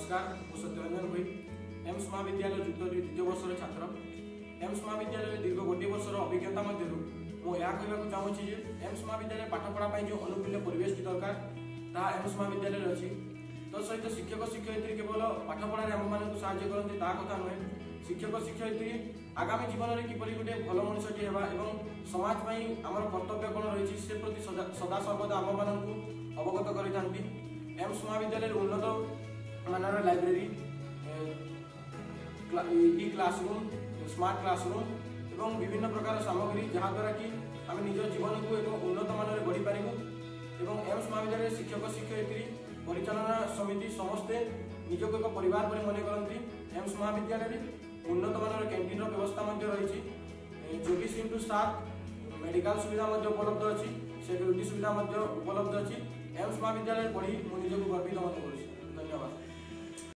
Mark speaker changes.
Speaker 1: नमस्कार मु सत्यरंजन भई एम्स महाविद्यालय युक्त द्वितीय वर्षर छात्र एम्स महाविद्यालय दीर्घ गोटे वर्षर अभिज्ञता मध्य मुझे चाहूँगी एम्स महाविद्यालय पाठपढ़ा जो अनुकूल परिवेश की दरकार ता एम्स महाविद्यालय अच्छी तो सहित शिक्षक शिक्षयित्री केवल पाठपढ़ा आम मान साहय करते कथा नुहे शिक्षक शिक्षयित्री आगामी जीवन में किपरि गोटे भल मनुष्यटी होगा और समाज आमर कर्तव्य कौन रही से प्रति सदा सर्वदा आम मान अवगत करते एम्स महाविद्यालय उन्नत मानर लाइब्रेरी ई क्लासरूम स्मार्ट क्लासरूम एवं विभिन्न प्रकार सामग्री जहाद्वारा कि आम निज जीवन को एक उन्नत मानर बढ़ी पारू एवं एम्स महाविद्यालय शिक्षक शिक्षयित्री परिचालना समिति समस्ते निजक एक परिवार पर मन करती एम्स महाविद्यालय उन्नत मानर कैंटीन व्यवस्था रही 24x7 मेडिकल सुविधा उपलब्ध अच्छी सिक्यूरीटी सुविधा उपलब्ध अच्छी एम्स महाविद्यालय पढ़ी मुझे गर्वित मन